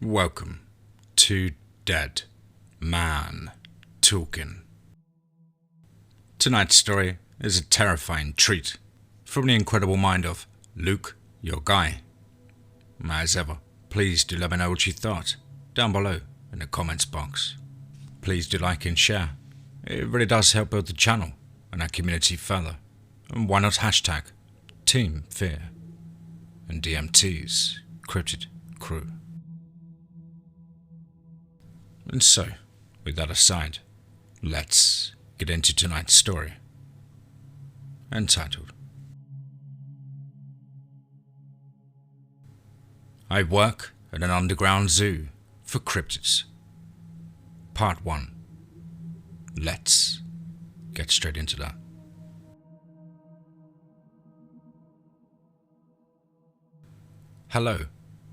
Welcome to Dead Man Talking. Tonight's story is a terrifying treat from the incredible mind of LukeYourGuy. As ever, please do let me know what you thought down below in the comments box. Please do like and share. It really does help build the channel and our community further. And why not hashtag TeamFEAR and DMT's Cryptid crew. And so, with that aside, let's get into tonight's story, entitled I Work at an Underground Zoo for Cryptids. Part 1. Let's get straight into that. Hello,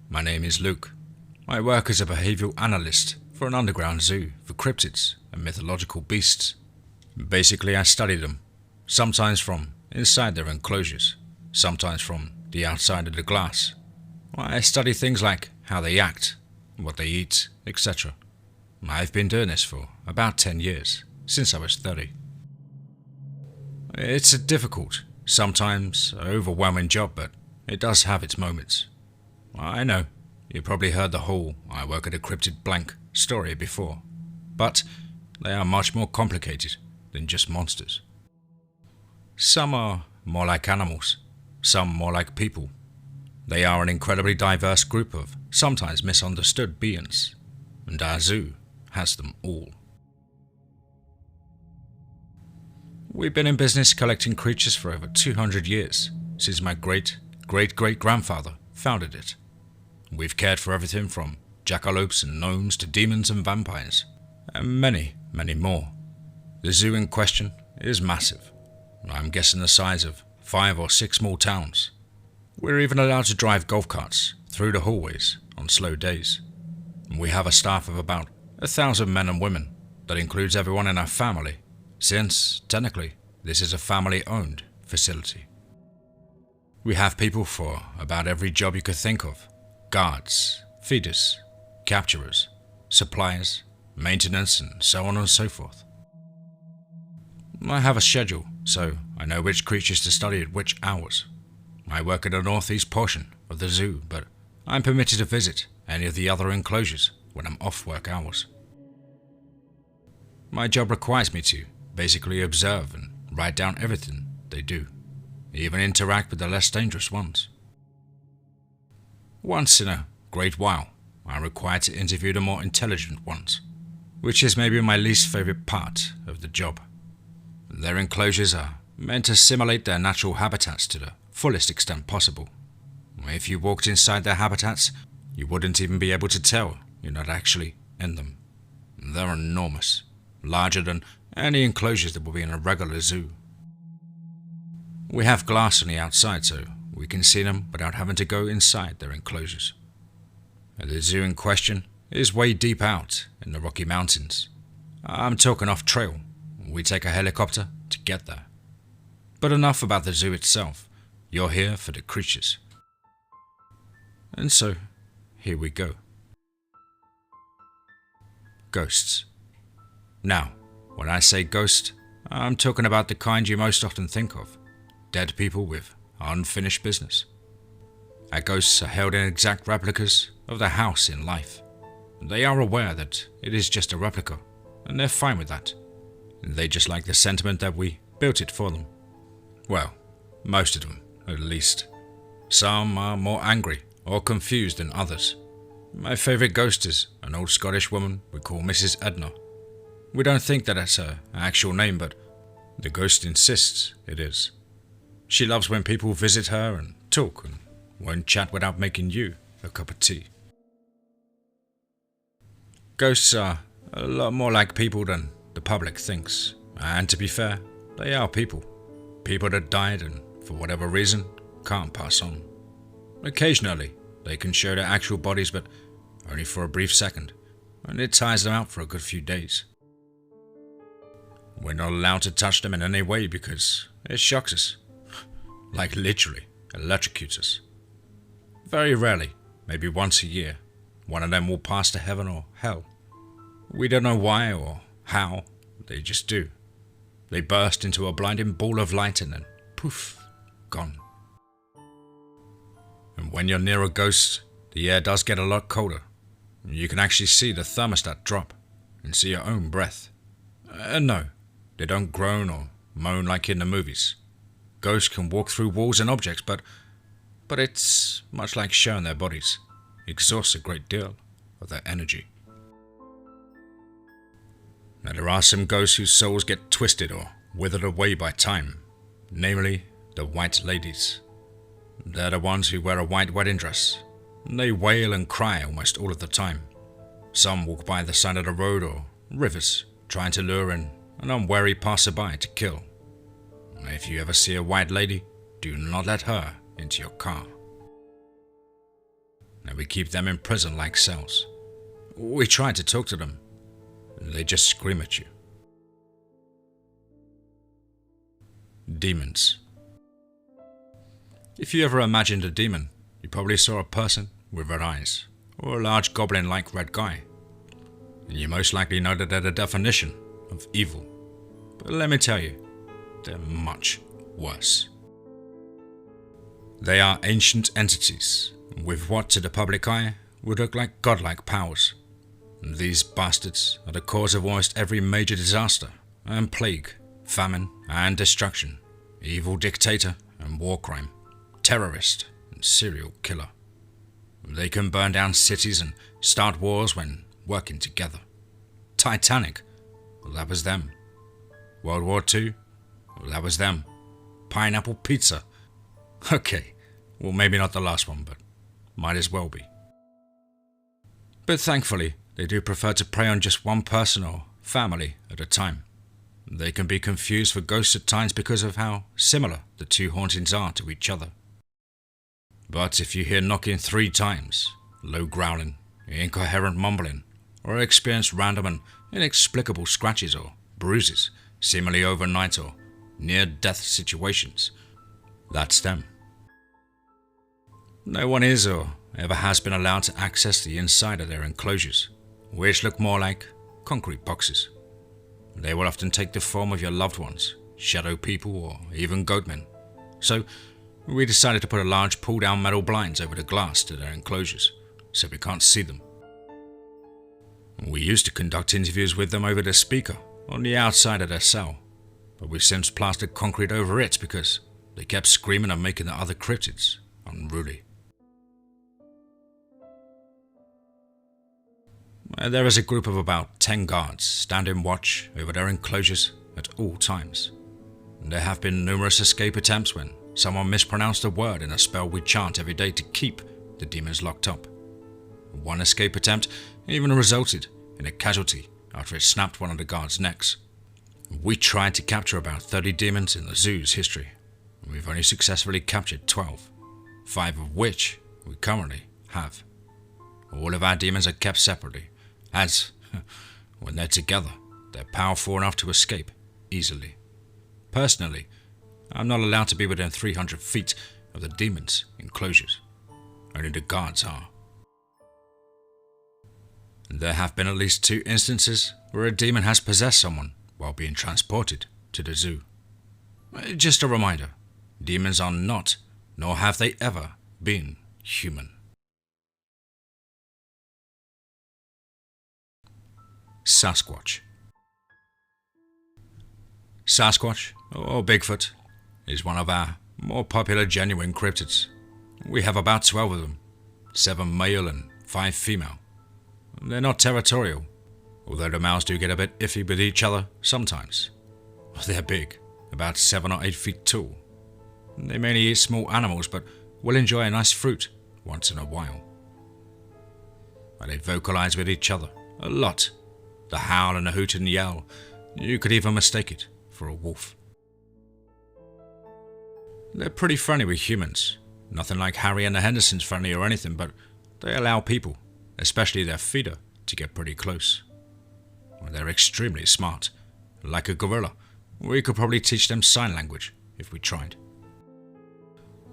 my name is Luke. I work as a behavioural analyst for an underground zoo for cryptids and mythological beasts. Basically, I study them, sometimes from inside their enclosures, sometimes from the outside of the glass. I study things like how they act, what they eat, etc. I've been doing this for about 10 years, since I was 30. It's a difficult, sometimes overwhelming job, but it does have its moments. I know, you probably heard the whole I work at a cryptid blank story before, but they are much more complicated than just monsters. Some are more like animals, some more like people. They are an incredibly diverse group of sometimes misunderstood beings, and our zoo has them all. We've been in business collecting creatures for over 200 years, since my great-great-great-grandfather founded it. We've cared for everything from jackalopes and gnomes to demons and vampires, and many, many more. The zoo in question is massive. I'm guessing the size of 5 or 6 small towns. We're even allowed to drive golf carts through the hallways on slow days. We have a staff of about 1,000 men and women. That includes everyone in our family, since, technically, this is a family-owned facility. We have people for about every job you could think of. Guards, feeders, capturers, suppliers, maintenance, and so on and so forth. I have a schedule, so I know which creatures to study at which hours. I work at the northeast portion of the zoo, but I'm permitted to visit any of the other enclosures when I'm off work hours. My job requires me to basically observe and write down everything they do, even interact with the less dangerous ones. Once in a great while, I'm required to interview the more intelligent ones, which is maybe my least favourite part of the job. Their enclosures are meant to simulate their natural habitats to the fullest extent possible. If you walked inside their habitats, you wouldn't even be able to tell you're not actually in them. They're enormous, larger than any enclosures that would be in a regular zoo. We have glass on the outside, so we can see them without having to go inside their enclosures. The zoo in question is way deep out in the Rocky Mountains. I'm talking off trail. We take a helicopter to get there. But enough about the zoo itself. You're here for the creatures. And so, here we go. Ghosts. Now, when I say ghost, I'm talking about the kind you most often think of. Dead people with unfinished business. Our ghosts are held in exact replicas of their house in life. They are aware that it is just a replica, and they're fine with that. They just like the sentiment that we built it for them. Well, most of them, at least. Some are more angry or confused than others. My favourite ghost is an old Scottish woman we call Mrs. Edna. We don't think that that's her actual name, but the ghost insists it is. She loves when people visit her and talk and won't chat without making you a cup of tea. Ghosts are a lot more like people than the public thinks, and to be fair, they are people. People that died and, for whatever reason, can't pass on. Occasionally, they can show their actual bodies, but only for a brief second, and it tires them out for a good few days. We're not allowed to touch them in any way because it shocks us. Like literally electrocutes us. Very rarely, maybe once a year, one of them will pass to heaven or hell. We don't know why or how, they just do. They burst into a blinding ball of light and then poof, gone. And when you're near a ghost, the air does get a lot colder. You can actually see the thermostat drop and see your own breath. And no, they don't groan or moan like in the movies. Ghosts can walk through walls and objects, but it's much like sharing their bodies. It exhausts a great deal of their energy. Now there are some ghosts whose souls get twisted or withered away by time, namely the white ladies. They're the ones who wear a white wedding dress. They wail and cry almost all of the time. Some walk by the side of the road or rivers, trying to lure in an unwary passerby to kill. If you ever see a white lady, do not let her into your car. Now we keep them in prison like cells. We try to talk to them. They just scream at you. Demons. If you ever imagined a demon, you probably saw a person with red eyes, or a large goblin-like red guy. And you most likely know that they're the definition of evil. But let me tell you, they're much worse. They are ancient entities, with what to the public eye would look like godlike powers. These bastards are the cause of almost every major disaster and plague, famine and destruction, evil dictator and war crime, terrorist and serial killer. They can burn down cities and start wars when working together. Titanic, well, that was them. World War II, well, that was them. Pineapple pizza. Okay, well maybe not the last one, but might as well be. But thankfully, they do prefer to prey on just one person or family at a time. They can be confused for ghosts at times because of how similar the two hauntings are to each other. But if you hear knocking 3 times, low growling, incoherent mumbling, or experience random and inexplicable scratches or bruises, seemingly overnight or near-death situations, that's them. No one is or ever has been allowed to access the inside of their enclosures, which look more like concrete boxes. They will often take the form of your loved ones, shadow people, or even goatmen. So we decided to put a large pull-down metal blinds over the glass to their enclosures, so we can't see them. We used to conduct interviews with them over the speaker on the outside of their cell, but we've since plastered concrete over it because they kept screaming and making the other cryptids unruly. There is a group of about 10 guards standing watch over their enclosures at all times. There have been numerous escape attempts when someone mispronounced a word in a spell we chant every day to keep the demons locked up. One escape attempt even resulted in a casualty after it snapped one of the guards' necks. We tried to capture about 30 demons in the zoo's history. We've only successfully captured 12, 5 of which we currently have. All of our demons are kept separately, as, when they're together, they're powerful enough to escape easily. Personally, I'm not allowed to be within 300 feet of the demons' enclosures. Only the guards are. There have been at least 2 instances where a demon has possessed someone while being transported to the zoo. Just a reminder, demons are not, nor have they ever been, human. Sasquatch. Sasquatch, or Bigfoot, is one of our more popular genuine cryptids. We have about 12 of them, 7 male and 5 female. They're not territorial, although the males do get a bit iffy with each other sometimes. They're big, about 7 or 8 feet tall. They mainly eat small animals, but will enjoy a nice fruit once in a while. They vocalize with each other a lot. The howl and the hoot and yell, you could even mistake it for a wolf. They're pretty friendly with humans, nothing like Harry and the Hendersons friendly or anything, but they allow people, especially their feeder, to get pretty close. They're extremely smart. Like a gorilla, we could probably teach them sign language if we tried.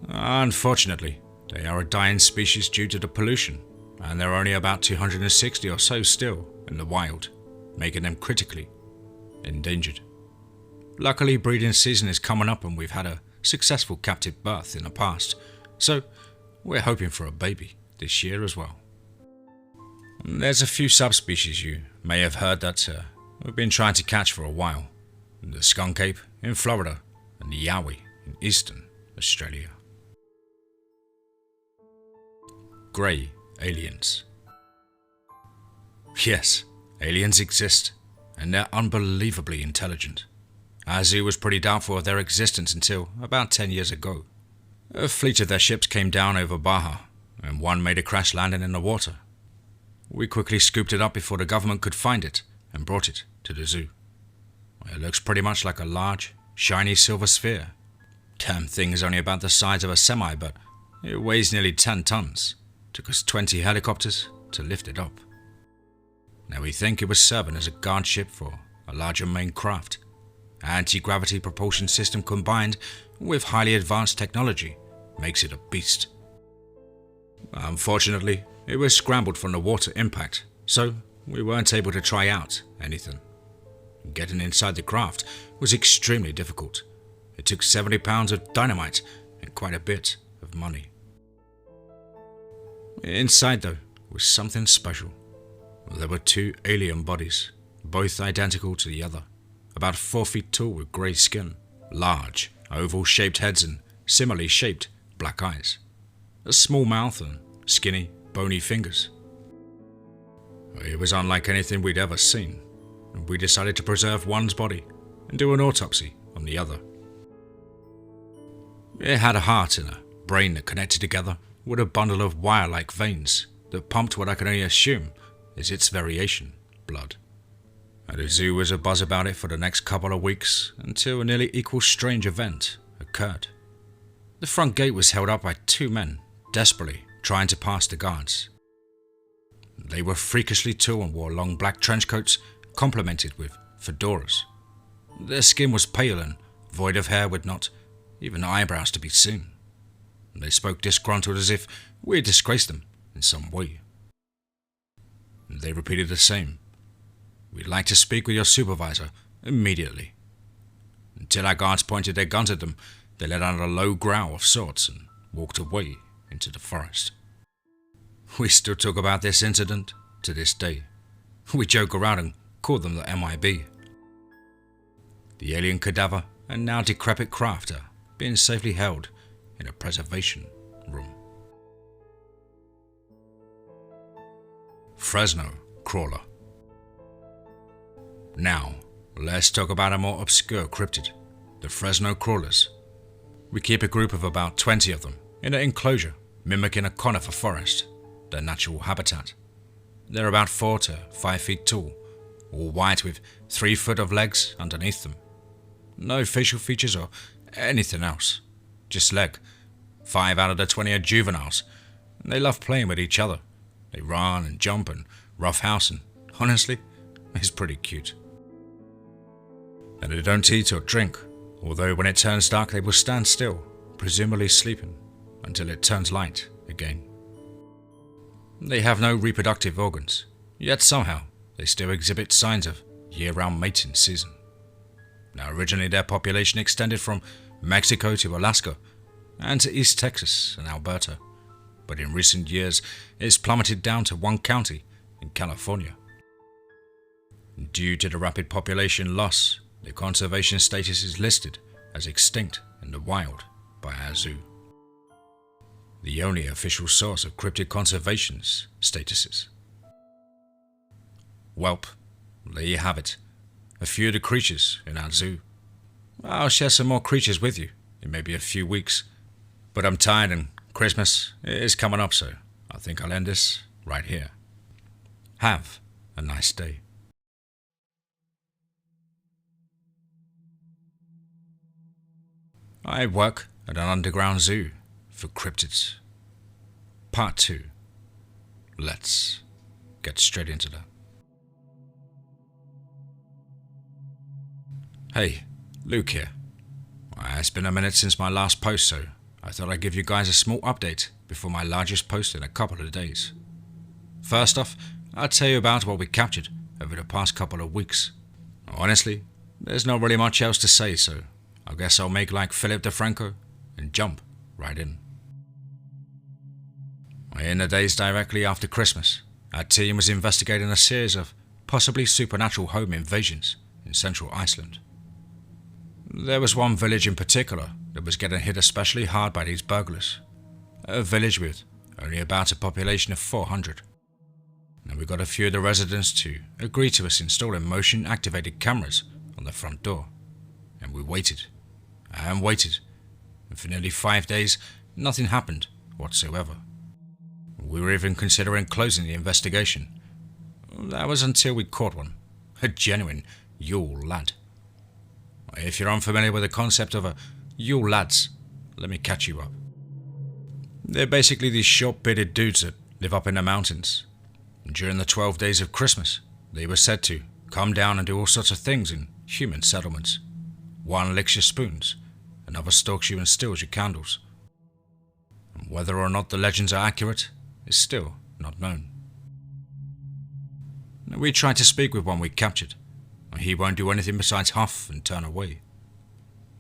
Unfortunately, they are a dying species due to the pollution and there are only about 260 or so still in the wild, making them critically endangered. Luckily, breeding season is coming up and we've had a successful captive birth in the past, so we're hoping for a baby this year as well. There's a few subspecies you may have heard that we've been trying to catch for a while. The skunk ape in Florida and the yowie in eastern Australia. Grey aliens. Yes, aliens exist, and they're unbelievably intelligent. Our zoo was pretty doubtful of their existence until about 10 years ago. A fleet of their ships came down over Baja, and one made a crash landing in the water. We quickly scooped it up before the government could find it and brought it to the zoo. It looks pretty much like a large, shiny silver sphere. Damn thing is only about the size of a semi, but it weighs nearly 10 tons. Took us 20 helicopters to lift it up. Now we think it was serving as a guard ship for a larger main craft. Anti-gravity propulsion system combined with highly advanced technology makes it a beast. Unfortunately, it was scrambled from the water impact, so we weren't able to try out anything. Getting inside the craft was extremely difficult. It took 70 pounds of dynamite and quite a bit of money. Inside, though, was something special. There were 2 alien bodies, both identical to the other, about 4 feet tall with grey skin, large, oval-shaped heads and similarly shaped black eyes, a small mouth and skinny, bony fingers. It was unlike anything we'd ever seen, and we decided to preserve one's body and do an autopsy on the other. It had a heart and a brain that connected together with a bundle of wire-like veins that pumped what I can only assume is its variation, blood. At the zoo was a buzz about it for the next couple of weeks until a nearly equal strange event occurred. The front gate was held up by 2 men, desperately trying to pass the guards. They were freakishly tall and wore long black trench coats complemented with fedoras. Their skin was pale and void of hair with not even eyebrows to be seen. They spoke disgruntled as if we had disgraced them in some way. They repeated the same. "We'd like to speak with your supervisor immediately." Until our guards pointed their guns at them, they let out a low growl of sorts and walked away into the forest. We still talk about this incident to this day. We joke around and call them the MIB. The alien cadaver and now decrepit craft are being safely held in a preservation room. Fresno crawler. Now, let's talk about a more obscure cryptid, the Fresno crawlers. We keep a group of about 20 of them in an enclosure mimicking a conifer forest, their natural habitat. They're about 4 to 5 feet tall, all white with 3 foot of legs underneath them. No facial features or anything else, just leg. 5 out of the 20 are juveniles, and they love playing with each other. They run and jump and roughhouse, and honestly, it's pretty cute. And they don't eat or drink, although when it turns dark they will stand still, presumably sleeping, until it turns light again. They have no reproductive organs, yet somehow they still exhibit signs of year-round mating season. Now originally their population extended from Mexico to Alaska and to East Texas and Alberta, but in recent years it's plummeted down to 1 county in California. Due to the rapid population loss, their conservation status is listed as extinct in the wild by our zoo. The only official source of cryptid conservation's statuses. Welp, there you have it. A few of the creatures in our zoo. I'll share some more creatures with you in maybe a few weeks, but I'm tired and Christmas is coming up, so I think I'll end this right here. Have a nice day. I work at an underground zoo for cryptids. Part 2. Let's get straight into that. Hey, Luke here. It's been a minute since my last post, so I thought I'd give you guys a small update before my largest post in a couple of days. First off, I'll tell you about what we captured over the past couple of weeks. Honestly, there's not really much else to say, so I guess I'll make like Philip DeFranco and jump right in. In the days directly after Christmas, our team was investigating a series of possibly supernatural home invasions in central Iceland. There was one village in particular that was getting hit especially hard by these burglars. A village with only about a population of 400. And we got a few of the residents to agree to us installing motion-activated cameras on the front door. And we waited, and waited, and for nearly 5 days, nothing happened whatsoever. We were even considering closing the investigation. That was until we caught one, a genuine Yule lad. If you're unfamiliar with the concept of a Yule lads, let me catch you up. They're basically these short-bearded dudes that live up in the mountains. During the 12 days of Christmas, they were said to come down and do all sorts of things in human settlements. One licks your spoons, another stalks you and steals your candles. And whether or not the legends are accurate is still not known. We tried to speak with one we captured. He won't do anything besides huff and turn away.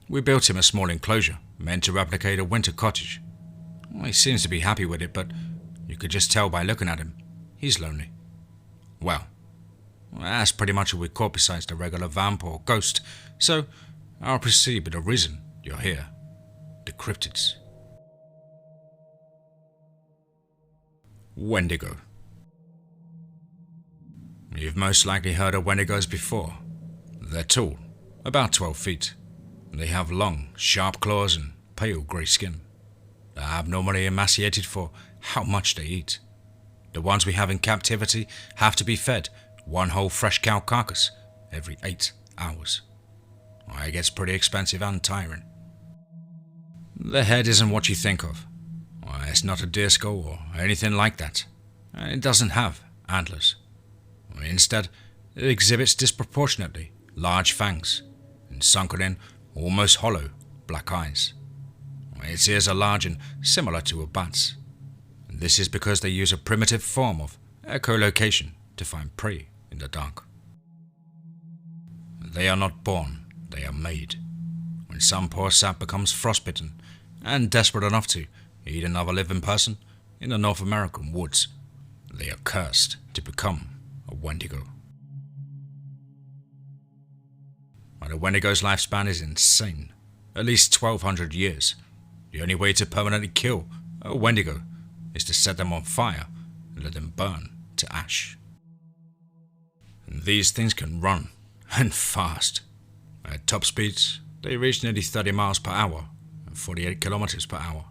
We built him a small enclosure meant to replicate a winter cottage. He seems to be happy with it, but you could just tell by looking at him, he's lonely. Well, that's pretty much what we caught besides the regular vamp or ghost, so I'll proceed with the reason you're here, the cryptids. Wendigo. You've most likely heard of Wendigos before. They're tall, about 12 feet. They have long, sharp claws and pale grey skin. They're abnormally emaciated for how much they eat. The ones we have in captivity have to be fed one whole fresh cow carcass every 8 hours. It gets pretty expensive and tiring. The head isn't what you think of. It's not a deer skull or anything like that. It doesn't have antlers. Instead, it exhibits disproportionately large fangs and sunken in, almost hollow, black eyes. Its ears are large and similar to a bat's. This is because they use a primitive form of echolocation to find prey in the dark. They are not born, they are made. When some poor sap becomes frostbitten and desperate enough to eat another living person in the North American woods, they are cursed to become a Wendigo. The Wendigo's lifespan is insane, at least 1,200 years. The only way to permanently kill a Wendigo is to set them on fire and let them burn to ash. And these things can run, and fast. At top speeds, they reach nearly 30 miles per hour and 48 kilometers per hour.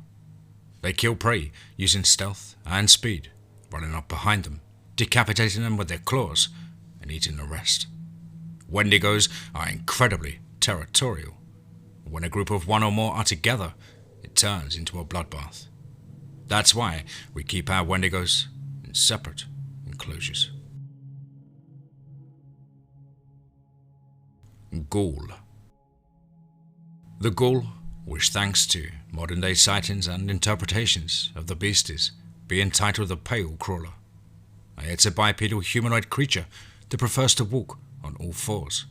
They kill prey using stealth and speed, running up behind them, decapitating them with their claws, and eating the rest. Wendigos are incredibly territorial. When a group of one or more are together, it turns into a bloodbath. That's why we keep our Wendigos in separate enclosures. Ghoul. The ghoul, which thanks to modern day sightings and interpretations of the beast is being titled the Pale Crawler. It's a bipedal humanoid creature that prefers to walk on all fours.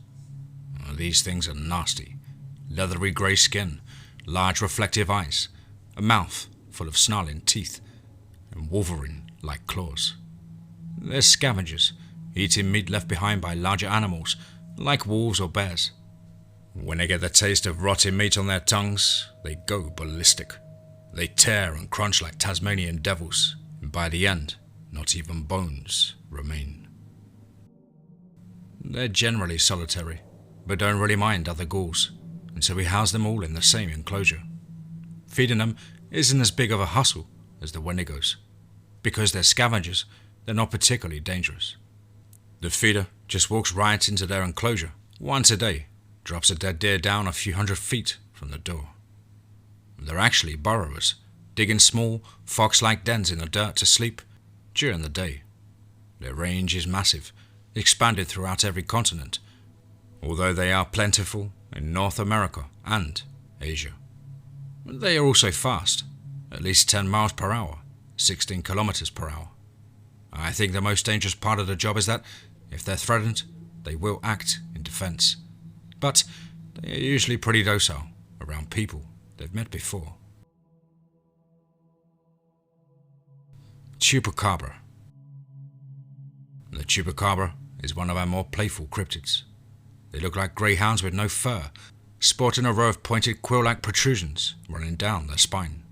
These things are nasty. Leathery grey skin, large reflective eyes, a mouth full of snarling teeth, and Wolverine-like claws. They're scavengers, eating meat left behind by larger animals, like wolves or bears. When they get the taste of rotting meat on their tongues, they go ballistic. They tear and crunch like Tasmanian devils, and by the end, not even bones remain. They're generally solitary, but don't really mind other ghouls, and so we house them all in the same enclosure. Feeding them isn't as big of a hustle as the Wendigos. Because they're scavengers, they're not particularly dangerous. The feeder just walks right into their enclosure once a day, drops a dead deer down a few hundred feet from the door. They're actually burrowers, digging small, fox-like dens in the dirt to sleep during the day. Their range is massive, expanded throughout every continent, although they are plentiful in North America and Asia. They are also fast, at least 10 miles per hour, 16 kilometers per hour. I think the most dangerous part of the job is that, if they're threatened, they will act in defense. But they are usually pretty docile around people they've met before. Chupacabra. The chupacabra is one of our more playful cryptids. They look like greyhounds with no fur, sporting a row of pointed quill-like protrusions running down their spine.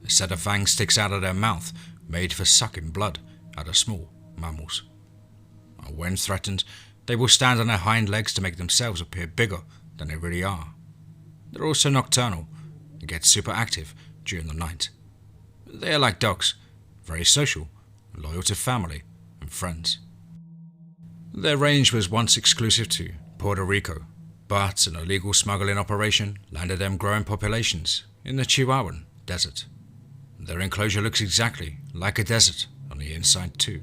A set of fangs sticks out of their mouth, made for sucking blood out of small mammals. When threatened, they will stand on their hind legs to make themselves appear bigger than they really are. They're also nocturnal and get super active during the night. They are like dogs, very social, loyal to family and friends. Their range was once exclusive to Puerto Rico, but an illegal smuggling operation landed them growing populations in the Chihuahuan desert. Their enclosure looks exactly like a desert on the inside too.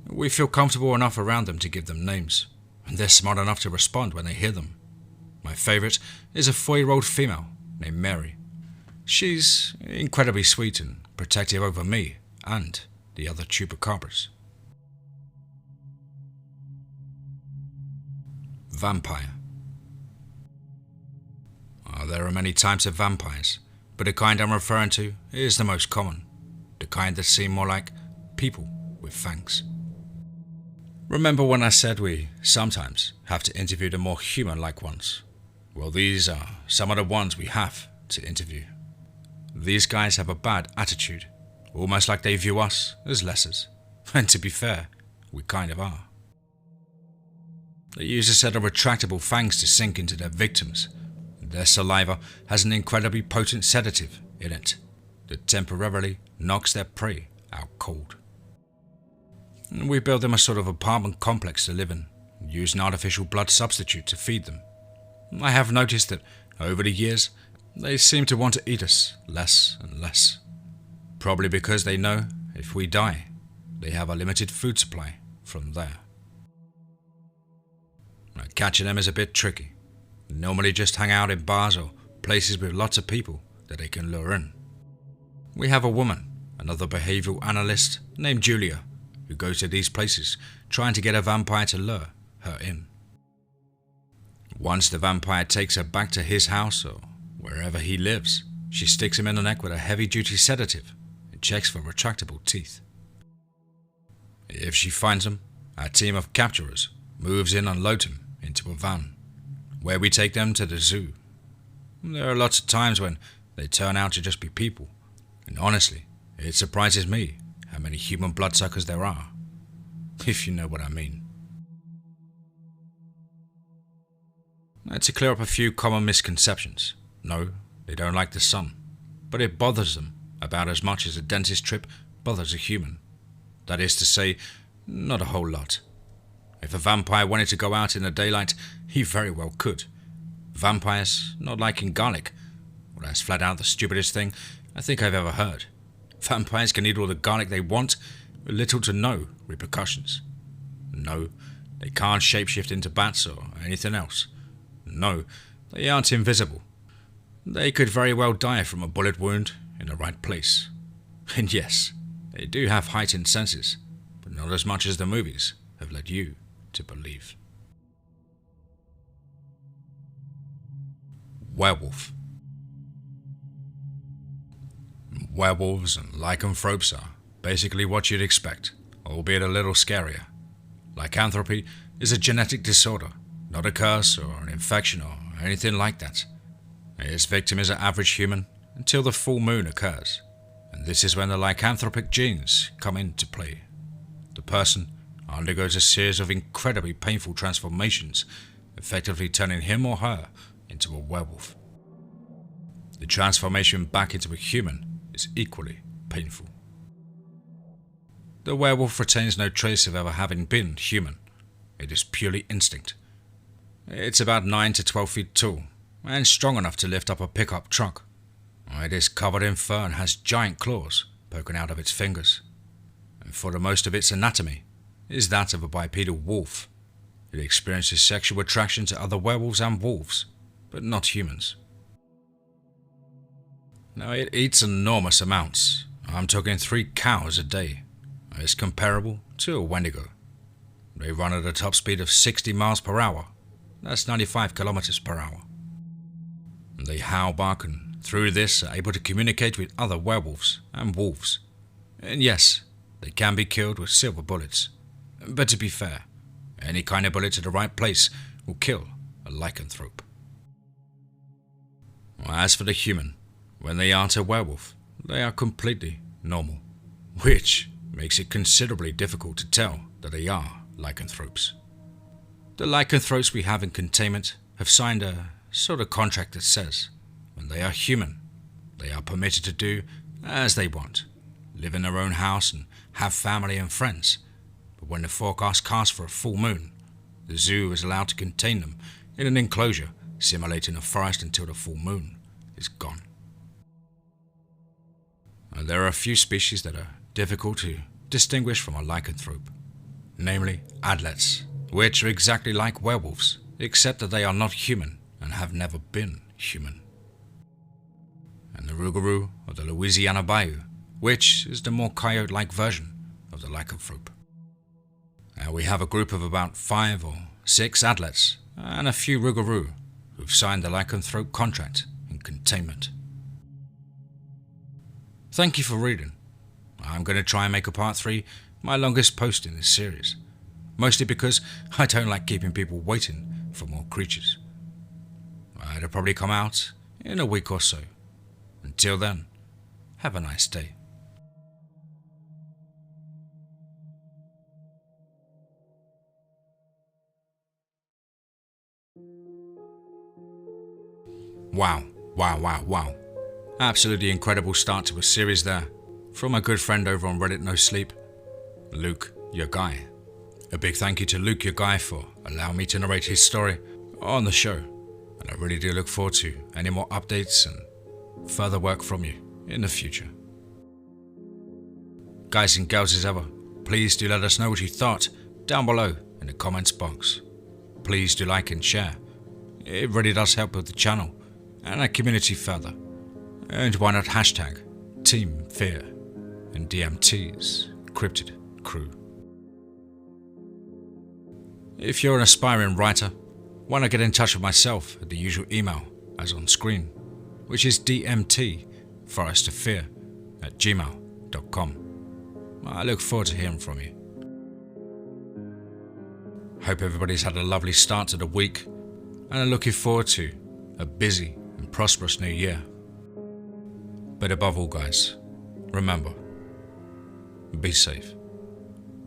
We feel comfortable enough around them to give them names, and they're smart enough to respond when they hear them. My favourite is a 4-year-old female named Mary. She's incredibly sweet and protective over me and the other chupacabras. Vampire. There are many types of vampires, but the kind I'm referring to is the most common, the kind that seem more like people with fangs. Remember when I said we sometimes have to interview the more human-like ones? Well, these are some of the ones we have to interview. These guys have a bad attitude, almost like they view us as lessers. And to be fair, we kind of are. They use a set of retractable fangs to sink into their victims. Their saliva has an incredibly potent sedative in it that temporarily knocks their prey out cold. We build them a sort of apartment complex to live in, and use an artificial blood substitute to feed them. I have noticed that over the years, they seem to want to eat us less and less. Probably because they know if we die, they have a limited food supply from there. Now, catching them is a bit tricky. They normally just hang out in bars or places with lots of people that they can lure in. We have a woman, another behavioural analyst named Julia, who goes to these places trying to get a vampire to lure her in. Once the vampire takes her back to his house or wherever he lives, she sticks him in the neck with a heavy-duty sedative and checks for retractable teeth. If she finds him, our team of capturers moves in and loads him into a van, where we take them to the zoo. There are lots of times when they turn out to just be people, and honestly, it surprises me how many human bloodsuckers there are, if you know what I mean. Now, to clear up a few common misconceptions. No, they don't like the sun, but it bothers them about as much as a dentist trip bothers a human. That is to say, not a whole lot. If a vampire wanted to go out in the daylight, he very well could. Vampires not liking garlic, well, that's flat out the stupidest thing I think I've ever heard. Vampires can eat all the garlic they want with little to no repercussions. No, they can't shapeshift into bats or anything else. No, they aren't invisible. They could very well die from a bullet wound in the right place. And yes, they do have heightened senses, but not as much as the movies have led you to believe. Werewolf. Werewolves and lycanthropes are basically what you'd expect, albeit a little scarier. Lycanthropy is a genetic disorder, not a curse or an infection or anything like that. Its victim is an average human until the full moon occurs, and this is when the lycanthropic genes come into play. The person undergoes a series of incredibly painful transformations, effectively turning him or her into a werewolf. The transformation back into a human is equally painful. The werewolf retains no trace of ever having been human. It is purely instinct. It's about 9 to 12 feet tall and strong enough to lift up a pickup truck. It is covered in fur and has giant claws poking out of its fingers. And for the most of its anatomy is that of a bipedal wolf. It experiences sexual attraction to other werewolves and wolves, but not humans. Now, it eats enormous amounts I'm talking 3 cows a day. It's comparable to a Wendigo. They run at a top speed of 60 miles per hour. That's 95 kilometers per hour. They howl, bark, and through this are able to communicate with other werewolves and wolves. And yes, they can be killed with silver bullets. But to be fair, any kind of bullet to the right place will kill a lycanthrope. As for the human, when they aren't a werewolf, they are completely normal, which makes it considerably difficult to tell that they are lycanthropes. The lycanthropes we have in containment have signed a sort of contract that says when they are human, they are permitted to do as they want, live in their own house and have family and friends. But when the forecast calls for a full moon, the zoo is allowed to contain them in an enclosure simulating a forest until the full moon is gone. And there are a few species that are difficult to distinguish from a lycanthrope, namely adlets, which are exactly like werewolves, except that they are not human and have never been human. And the rougarou of the Louisiana Bayou, which is the more coyote-like version of the lycanthrope. Now we have a group of about 5 or 6 adlets and a few rougarou who've signed the lycanthrope contract in containment. Thank you for reading. I'm going to try and make a part 3 my longest post in this series, mostly because I don't like keeping people waiting for more creatures. It'll probably come out in a week or so. Until then, have a nice day. Wow. Absolutely incredible start to a series there. From my good friend over on Reddit No Sleep, LukeYourGuy. A big thank you to LukeYourGuy for allowing me to narrate his story on the show. And I really do look forward to any more updates and further work from you in the future. Guys and girls as ever, please do let us know what you thought down below in the comments box. Please do like and share. It really does help with the channel and our community further. And why not hashtag TeamFEAR and DMT's Cryptid crew. If you're an aspiring writer, why not get in touch with myself at the usual email as on screen, which is dmtforestofear@gmail.com. I look forward to hearing from you. Hope everybody's had a lovely start to the week, and I'm looking forward to a busy and prosperous new year. But above all, guys, remember, be safe,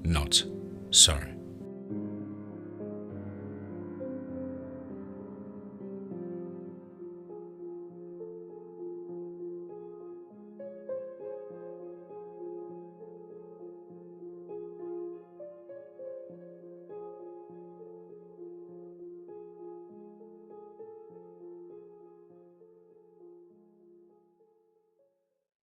not sorry.